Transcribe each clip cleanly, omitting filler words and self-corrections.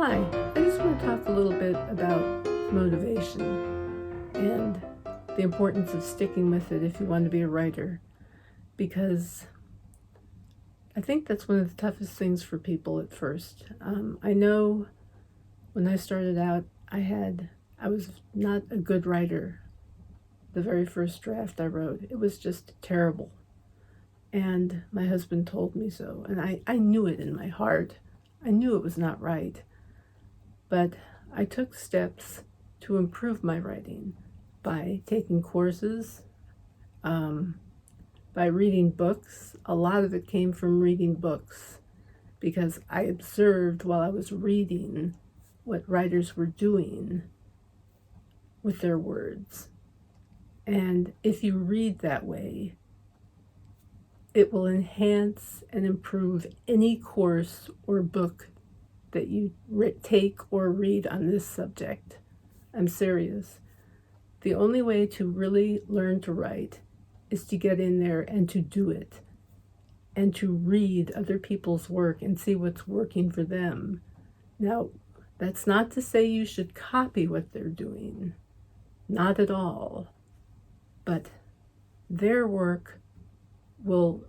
Hi, I just want to talk a little bit about motivation and the importance of sticking with it if you want to be a writer, because I think that's one of the toughest things for people at first. I know when I started out, I was not a good writer. The very first draft I wrote, it was just terrible. And my husband told me so, and I knew it in my heart. I knew it was not right. But I took steps to improve my writing by taking courses, by reading books. A lot of it came from reading books because I observed while I was reading what writers were doing with their words. And if you read that way, it will enhance and improve any course or book that you take or read on this subject. I'm serious. The only way to really learn to write is to get in there and to do it and to read other people's work and see what's working for them. Now, that's not to say you should copy what they're doing. Not at all. But their work will,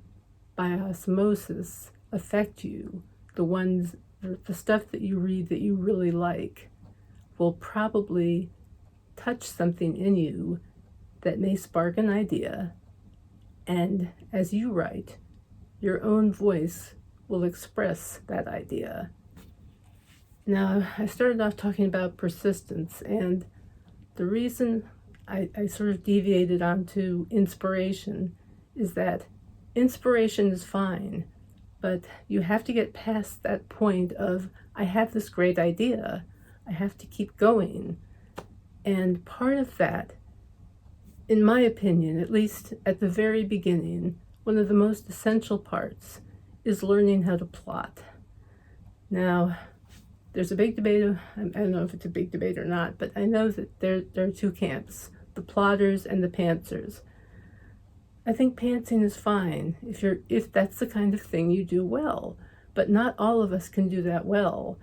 by osmosis, affect you. The stuff that you read that you really like will probably touch something in you that may spark an idea, and as you write, your own voice will express that idea. Now, I started off talking about persistence, and the reason I sort of deviated onto inspiration is that inspiration is fine, but you have to get past that point of, I have this great idea, I have to keep going. And part of that, in my opinion, at least at the very beginning, one of the most essential parts is learning how to plot. Now, there's a big debate, I don't know if it's a big debate or not, but I know that there are two camps, the plotters and the pantsers. I think pantsing is fine if that's the kind of thing you do well, but not all of us can do that well.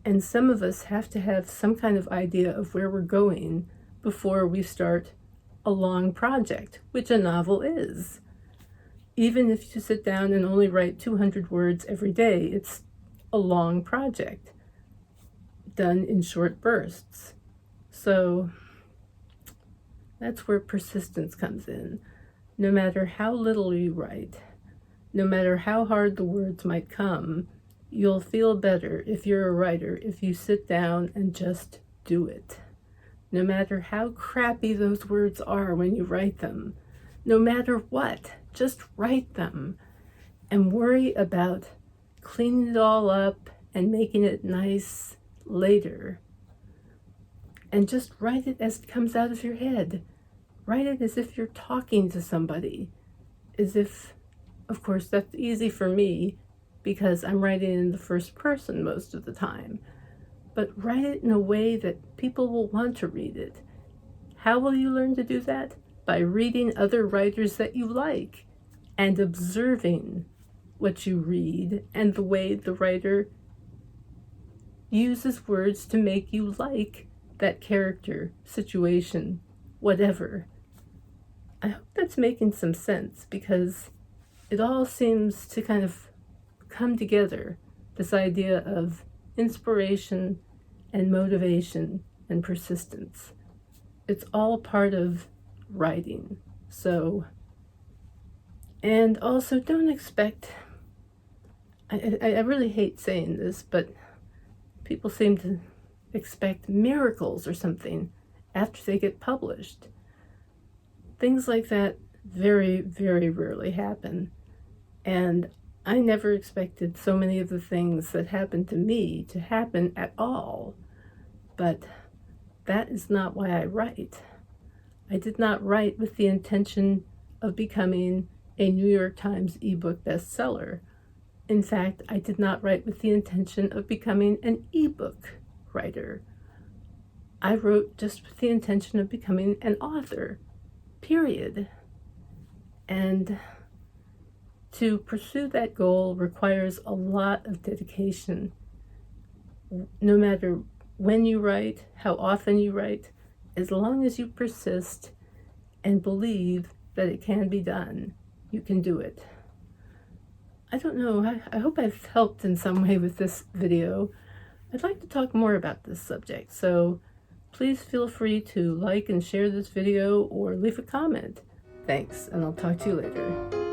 And some of us have to have some kind of idea of where we're going before we start a long project, which a novel is. Even if you sit down and only write 200 words every day, it's a long project done in short bursts. So that's where persistence comes in. No matter how little you write, no matter how hard the words might come, you'll feel better if you're a writer if you sit down and just do it. No matter how crappy those words are when you write them, no matter what, just write them and worry about cleaning it all up and making it nice later. And just write it as it comes out of your head. Write it as if you're talking to somebody, as if, of course, that's easy for me because I'm writing in the first person most of the time, but write it in a way that people will want to read it. How will you learn to do that? By reading other writers that you like and observing what you read and the way the writer uses words to make you like that character, situation, whatever. I hope that's making some sense because it all seems to kind of come together, this idea of inspiration and motivation and persistence. It's all part of writing. So, and also don't expect, I really hate saying this, but people seem to expect miracles or something after they get published. Things like that very, very rarely happen. And I never expected so many of the things that happened to me to happen at all. But that is not why I write. I did not write with the intention of becoming a New York Times ebook bestseller. In fact, I did not write with the intention of becoming an ebook writer. I wrote just with the intention of becoming an author, period. And to pursue that goal requires a lot of dedication. no matter when you write, how often you write, as long as you persist and believe that it can be done, you can do it. I don't know, I hope I've helped in some way with this video. I'd like to talk more about this subject, so please feel free to like and share this video or leave a comment. Thanks, and I'll talk to you later.